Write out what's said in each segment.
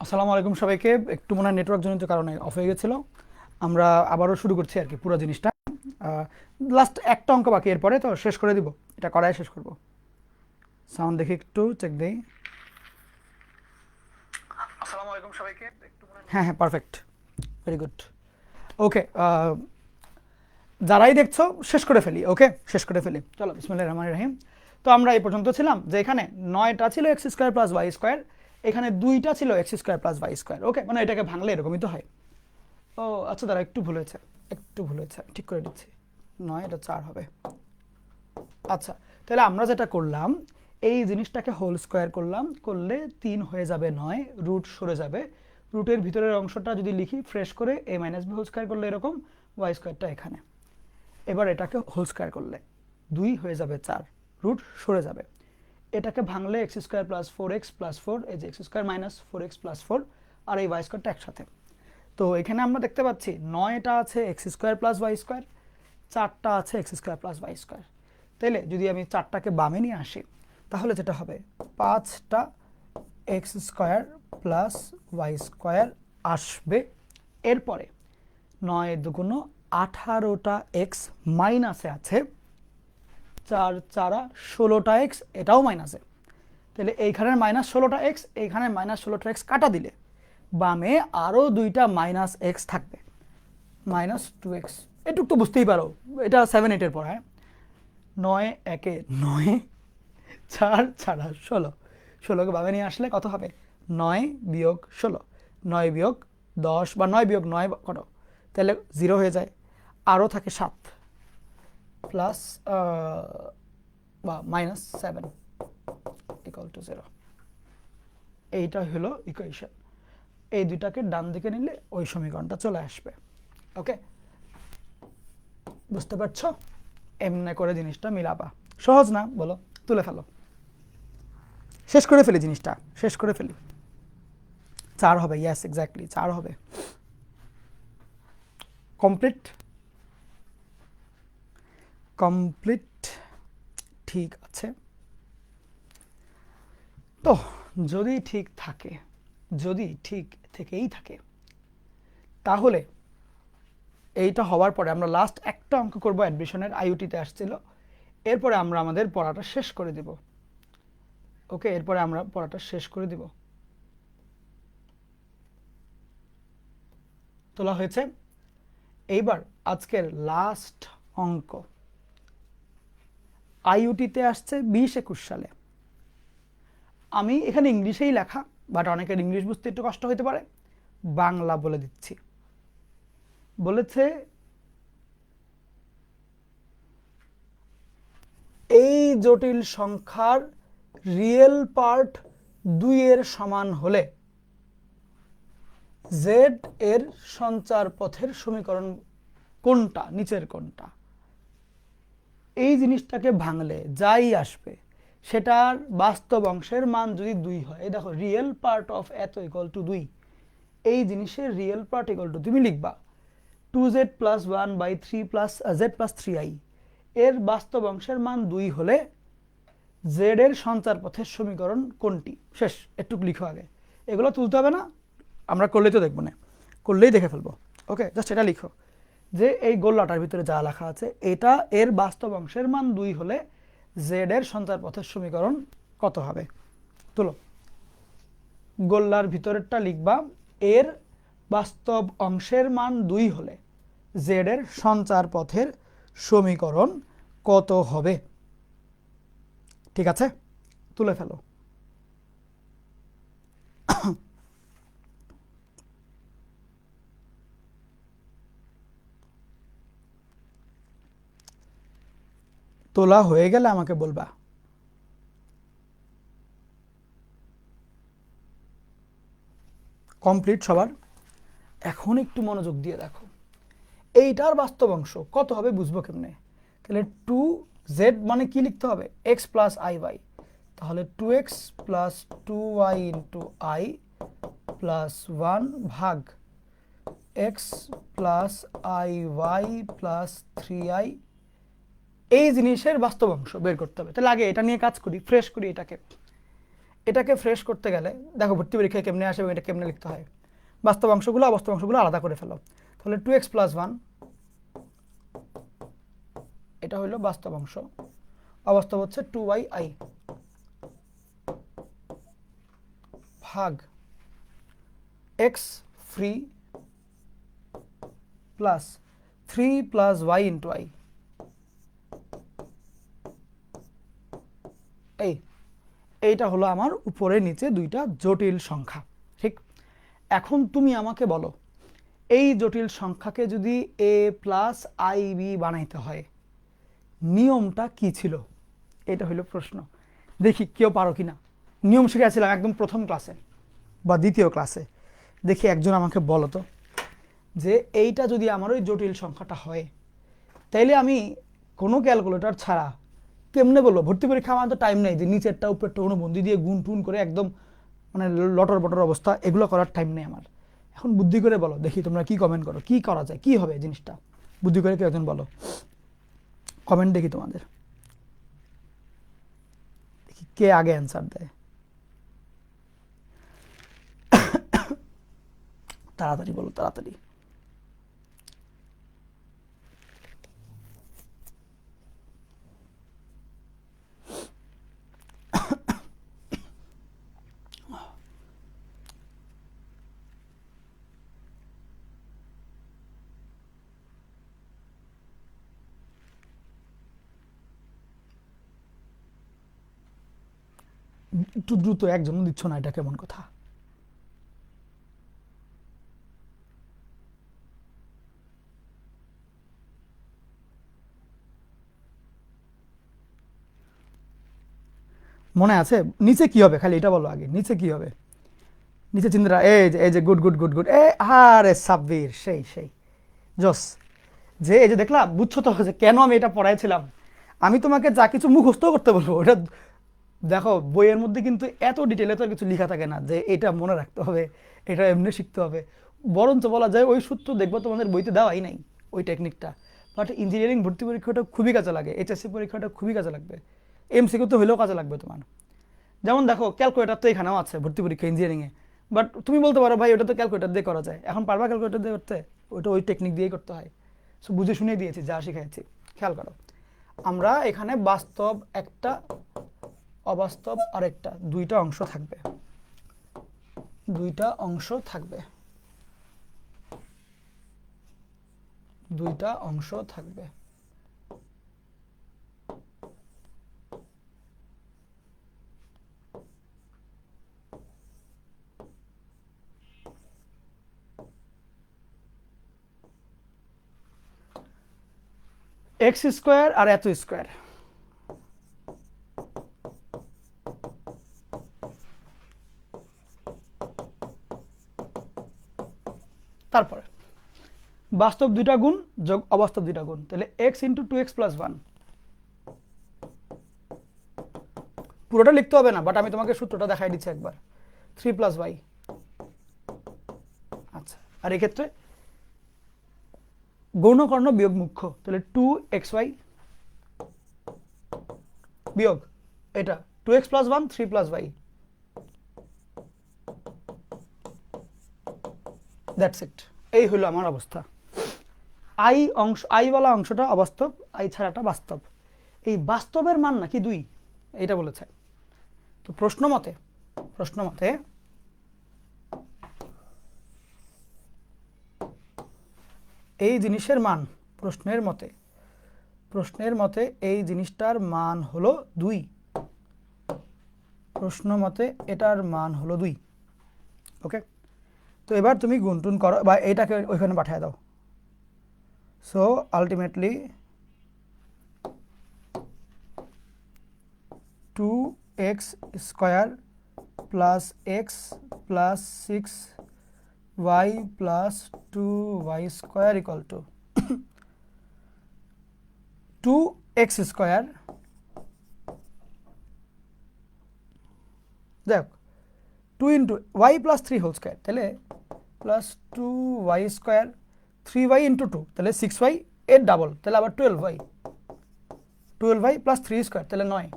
আসসালামু আলাইকুম সবাইকে। একটু মনে হয় নেটওয়ার্ক জনিত কারণে অফ হয়ে গেছিল। আমরা আবারও শুরু করছি আর কি পুরো জিনিসটা। লাস্ট একটা অঙ্ক বাকি, এরপরে তো শেষ করে দিব, এটা করাই শেষ করব। সাউন্ড দেখি, একটু চেক দেই। আসসালামু আলাইকুম সবাইকে। হ্যাঁ হ্যাঁ, পারফেক্ট, ভেরি গুড। ওকে, যারাই দেখছো শেষ করে ফেলি। ওকে, শেষ করে ফেলি, চলো বিসমিল্লাহির রহমানির রহিম। তো আমরা এই পর্যন্ত ছিলাম যে এখানে 9টা ছিল x square plus Y square, এখানে 2টা ছিল x square plus Y square. Okay, মানে এটাকে ভাঙলে এরকমই তো হয়। ও আচ্ছা, দাঁড়া, একটু ভুল হয়েছে, একটু ভুল হয়েছে, ঠিক করে দিচ্ছি। 9, এটা 4 হবে। আচ্ছা, তাহলে আমরা যেটা করলাম, এই জিনিসটাকে হোল স্কোয়ার করলাম, করলে 3 হয়ে যাবে 9, রুট সরে যাবে। রুটের ভিতরের অংশটা যদি লিখি ফ্রেশ করে, a minus B whole square করলে এরকম, ওয়াই স্কোয়ারটা এখানে। এবার এটাকে হোল স্কোয়ার করলে 2 হয়ে যাবে 4, রুট সরে যাবে। এটাকে ভাঙলে x square plus 4x plus 4, এই যে x square minus 4x plus 4, আর এই ওয়াই স্কোয়ারটা একসাথে। তো এখানে আমরা দেখতে পাচ্ছি 9টা আছে X square plus Y square, 4টা আছে X square plus Y square. তাইলে যদি আমি 4টাকে বামে নিয়ে আসি, তাহলে যেটা হবে 5টা X square plus Y square আসবে। এরপরে 9 দুগুণ 18টা এক্স মাইনাসে আছে, 4 4 16টা এক্স, এটাও মাইনাসে। তাহলে এইখানের মাইনাস 16টা এক্স, এইখানে মাইনাস 16টা এক্স কাটা দিলে বামে আরও 2টা মাইনাস এক্স থাকবে, -2x। এটুক তো বুঝতেই পারো, এটা 7 8-এর পর। হ্যাঁ, 9 একে 9, 4 ছাড়া 16, 16কে বামে নিয়ে আসলে কত হবে? 9 বিয়োগ 16, 9 বিয়োগ 10 বা 9 বিয়োগ 9 কত, তাহলে 0 হয়ে যায়। আরও থাকে 7 প্লাস বা -7 ইকুয়াল টু 0। এইটা হলো ইকুয়েশন। এই দুটাকে ডান দিকে নিলে ওই সমীকরণটা চলে আসবে। ওকে, বুঝতে পারছো? এমনি করে জিনিসটা মিলাবা, সহজ না বলো? তুলে ফেলো, শেষ করে ফেলি জিনিসটা, শেষ করে ফেলি। 4 হবে, ইয়েস এক্স্যাক্টলি 4 হবে। কমপ্লিট, কমপ্লিট, ঠিক আছে। তো যদি ঠিক থাকে, যদি ঠিক থেকেই থাকে, তাহলে এইটা হওয়ার পরে আমরা লাস্ট একটা অঙ্ক করব অ্যাডমিশনের, আইইউটিতে আসছিল। এরপরে আমরা আমাদের পড়াটা শেষ করে দেব। ওকে, এরপরে আমরা পড়াটা শেষ করে দিব। তোলা হয়েছে? এইবার আজকের লাস্ট অঙ্ক আইইউটিতে আসছে 2021 সালে। আমি এখানে ইংলিশেই লেখা, বাট অনেকের ইংলিশ বুঝতে একটু কষ্ট হতে পারে, বাংলা বলে দিচ্ছি। বলেছে এই জটিল সংখ্যার রিয়েল পার্ট 2 এর সমান হলে জেড এর সঞ্চার পথের সমীকরণ কোনটা, নিচের কোনটা? এই জিনিসটাকে ভাঙলে যাই আসবে সেটার বাস্তব অংশের মান যদি 2 হয়, এই দেখো রিয়েল পার্ট অফ এত ইকুয়াল টু 2, এই জিনিসের রিয়েল পার্ট ইকুয়াল টু, তুমি লিখবা 2z plus 1/3 plus Z plus 3i, এর বাস্তব অংশের মান 2 হলে জেড এর সঞ্চার পথের সমীকরণ কোনটি? শেষ, একটু লিখো আগে, এগুলো তুলতে হবে না, আমরা করলেই তো দেখবো না, করলেই দেখে ফেলবো। ওকে, জাস্ট এটা লিখো যে এই গোল্লাটার ভিতরে যা লেখা আছে, এটা এর বাস্তব অংশের মান 2 হলে জেড এর সঞ্চার পথের সমীকরণ কত হবে? তুলো, গোল্লার ভিতরেরটা লিখবা, এর বাস্তব অংশের মান 2 হলে জেড এর সঞ্চার পথের সমীকরণ কত হবে? ঠিক আছে, তুলে ফেলো। তোলা হয়ে গেলে আমাকে বলবা। কমপ্লিট সবার? এখন একটু মনোযোগ দিয়ে দেখো, এইটার বাস্তব অংশ কত হবে বুঝবো কেমনে? তাহলে 2z মানে কি লিখতে হবে? x প্লাস আই ওয়াই, তাহলে 2x plus 2y into I plus 1 ভাগ x plus I Y plus 3i, এই জিনিসের বাস্তব অংশ বের করতে হবে। তাহলে আগে এটা নিয়ে কাজ করি, ফ্রেশ করি এটাকে। এটাকে ফ্রেশ করতে গেলে দেখো ভর্তি পরীক্ষায় কেমনে আসে এবং এটা কেমনে লিখতে হয়। বাস্তব অংশগুলো অবাস্তব অংশগুলো আলাদা করে ফেলো। তাহলে 2x + 1 এটা হলো বাস্তব অংশ, অবাস্তব হচ্ছে 2yi ভাগ x free plus 3 + y * i। এইটা হলো আমার উপরে নিচে দুইটা জটিল সংখ্যা, ঠিক। এখন তুমি আমাকে বলো এই জটিল সংখ্যাকে যদি a + ib বানাইতে হয় নিয়মটা কি ছিল, এটা হলো প্রশ্ন। দেখি কেউ পারো কিনা। নিয়ম শিখেছিলাম একদম প্রথম ক্লাসে বা দ্বিতীয় ক্লাসে। দেখি একজন আমাকে বলো তো যে এইটা যদি আমার ওই জটিল সংখ্যাটা হয় তাইলে আমি কোনো ক্যালকুলেটর ছাড়া কেমনে বলবো। ভর্তি পরীক্ষা আমার তো টাইম নেই যে নিচেরটা উপরেরটা অনুবন্ধী দিয়ে গুণ টুন করে একদম মানে লটর বটর অবস্থা, এগুলো করার টাইম নেই আমার। এখন বুদ্ধি করে বলো দেখি, তোমরা কি কমেন্ট করো, কি করা যায়, কি হবে জিনিসটা, বুদ্ধি করে কেউ একজন বলো, কমেন্ট দেখি তোমাদের, দেখি কে আগে অ্যান্সার দেয়। তাড়াতাড়ি বলো, তাড়াতাড়ি। একটু দ্রুত, একজন দিচ্ছ না, এটা কেমন কথা। মনে আছে নিচে কি হবে, খালি এটা বলো আগে, নিচে কি হবে। নিচে চিন্তা, এই যে গুড গুড গুড গুড, আরে সাব্বির, সেই সেই জস। যে এই যে দেখলাম, বুঝছো তো যে কেন আমি এটা পড়াইছিলাম। আমি তোমাকে যা কিছু মুখস্থ করতে বলবো ওটা দেখো বইয়ের মধ্যে কিন্তু এত ডিটেলে তো কিছু লেখা থাকে না যে এটা মনে রাখতে হবে, এটা এমনি শিখতে হবে। বরঞ্চ বলা যায় ওই সূত্র দেখবো তোমাদের বইতে দেওয়াই নাই ওই টেকনিকটা। বাট ইঞ্জিনিয়ারিং ভর্তি পরীক্ষাটা খুবই কাজে লাগে, এইচএসসি পরীক্ষাটা খুবই কাজে লাগবে, এমসিকিউ তো হলেও কাজে লাগবে তোমার। যেমন দেখো ক্যালকুলেটার তো এখানেও আছে ভর্তি পরীক্ষা ইঞ্জিনিয়ারিংয়ে, বাট তুমি বলতে পারো ভাই ওটা তো ক্যালকুলেটার দিয়ে করা যায়, এখন পারবা ক্যালকুলেটার দিয়ে করতে? ওটা ওই টেকনিক দিয়েই করতে হয়। সো বুঝে শুনে দিয়েছি, যা শিখাইছি খেয়াল করো। আমরা এখানে বাস্তব একটা, অবাস্তব আরেকটা, দুইটা অংশ থাকবে, দুইটা অংশ থাকবে, দুইটা অংশ থাকবে। এক্স স্কোয়ার আর এত স্কোয়ার, তারপরে বাস্তব দুইটা গুণ যোগ অবাস্তব দুইটা গুণ, তাহলে x * 2x + 1। পুরোটা লিখতে হবে না, বাট আমি তোমাকে সূত্রটা দেখাই দিচ্ছি একবার। 3 + y। আচ্ছা, আর এক্ষেত্রে গৌণকর্ণ বিয়োগ মুখ্য, তাহলে 2xy বিয়োগ এটা 2x + 1 3 + y, দ্যাটস ইট। এই হলো আমার অবস্থা। আই অংশ, আই বলা অংশটা অবাস্তব, আই ছাড়াটা বাস্তব। এই বাস্তবের মান নাকি 2, এইটা বলেছে। তো প্রশ্ন মতে এই জিনিসের মান, প্রশ্নের মতে এই জিনিসটার মান হলো 2, প্রশ্ন মতে এটার মান হলো 2। ওকে, তো এবার তুমি গুণটুন করো বা এইটাকে ওইখানে পাঠিয়ে দাও। So ultimately 2x square plus x plus 6y plus 2y square equal to 2x square, দেখ 2 * y + 3 হোল স্কয়ার, তাহলে প্লাস 2y স্কয়ার, 3y * 2 তাহলে 6y, এর ডাবল তাহলে আবার 12y, 12y + 3 স্কয়ার তাহলে 9।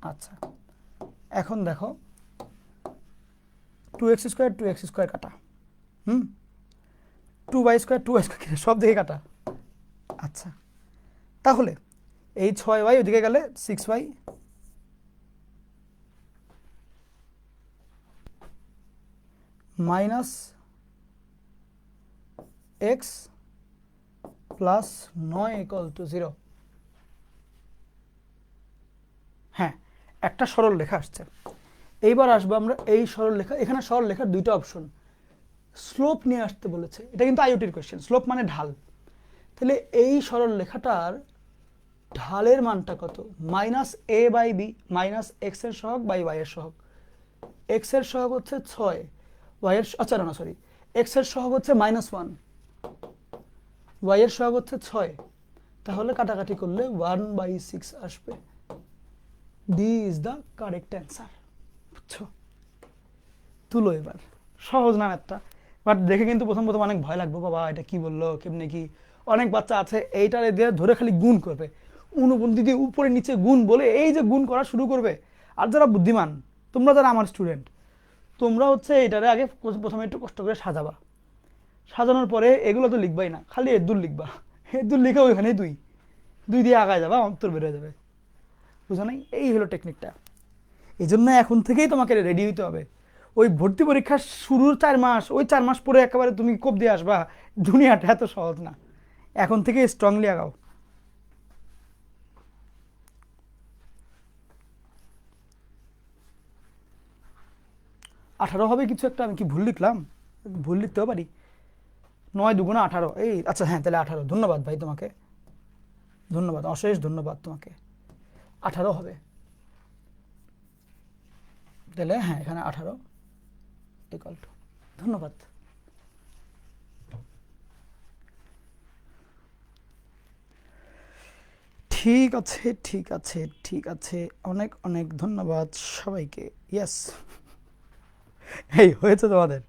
আচ্ছা, এখন দেখো 2x² কাটা, 2y² সব দিকে কাটা। আচ্ছা, তাহলে এই 6y ওদিকে গেলে 6y মাইনাস x প্লাস 9 = 0। হ্যাঁ, একটা সরল রেখা আসছে। এইবার আসবো আমরা এই সরল রেখা। এখানে সরল রেখার দুইটা অপশন, স্লোপ নিয়ে আসতে বলেছে। এটা কিন্তু আইওটির কোয়েশ্চেন, স্লোপ মানে ঢাল। তাহলে এই সরল রেখাটার ঢালের মানটা কত? -a/b, মাইনাস x এর সহগ বাই y এর সহগ। x এর সহগ হচ্ছে 6, y এর সরি x এর সহগ হচ্ছে -1, y এর সহগ হচ্ছে 6। তাহলে কাটাকাটি করলে 1/6 আসবে। D is the correct answer. বুঝছো? তুলো এবার। সহজ না একটা, বাট দেখে কিন্তু প্রথম অনেক ভয় লাগবে, বাবা এটা কি বললো, কেমনে কি। অনেক বাচ্চা আছে এইটারে দিয়ে ধরে খালি গুণ করবে, অনুবন্ধী দিয়ে উপরে নিচে গুণ বলে এই যে গুণ করা শুরু করবে। আর যারা বুদ্ধিমান, তোমরা যারা আমার স্টুডেন্ট, তোমরা হচ্ছে এইটারে আগে প্রথমে একটু কষ্ট করে সাজাবা। সাজানোর পরে এগুলো তো লিখবাই না, খালি এদুল লিখবা। এদুল লিখে ওইখানে দুই দিয়ে আগায় যাবা, অন্তর বেরোয় যাবে। বুঝো নাই? এই হলো টেকনিকটা। এই জন্য এখন থেকেই তোমাকে রেডি হইতে হবে। ওই ভর্তি পরীক্ষার শুরুর 4 মাস, ওই 4 মাস পরে একেবারে তুমি কোপ দিয়ে আসবা, দুনিয়াটা এত সহজ না। এখন থেকে স্ট্রংলি আগাও। আঠারো হবে কিছু একটা, আমি কি ভুল লিখলাম? ভুল লিখতেও পারি। 9 × 2 = 18। এই আচ্ছা, হ্যাঁ, তাহলে 18। ধন্যবাদ ভাই তোমাকে, ধন্যবাদ, অশেষ ধন্যবাদ তোমাকে। 18 হবে তাহলে। হ্যাঁ, এখানে 18 = ধন্যবাদ। ঠিক আছে, ঠিক আছে, ঠিক আছে, অনেক অনেক ধন্যবাদ সবাইকে। ইয়েস, এই হয়েছে তোমাদের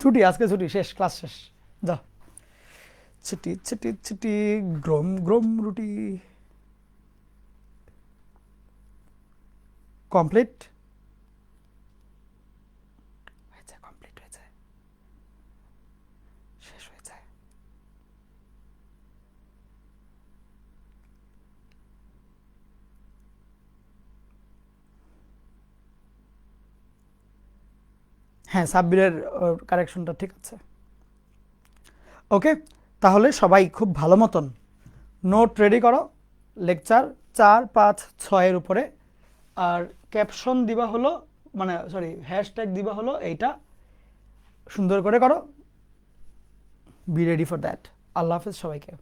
ছুটি, আজকে ছুটি, শেষ, ক্লাস শেষ, যাও। ছুটি ছুটি ছুটি, গ্রম গ্রম রুটি কমপ্লিট হয়েছে, কমপ্লিট হয়েছে, শেষ হয়েছে। হ্যাঁ, সাব্বিরের কারেকশনটা ঠিক আছে। ওকে, তাহলে সবাই খুব ভালো মতন নোট রেডি করো, লেকচার 4, 5, 6 উপরে। আর ক্যাপশন দিবা হলো, মানে সরি, হ্যাশট্যাগ দিবা হলো এইটা, সুন্দর করে করো। Be ready for that. Allah হাফেজ সবাইকে।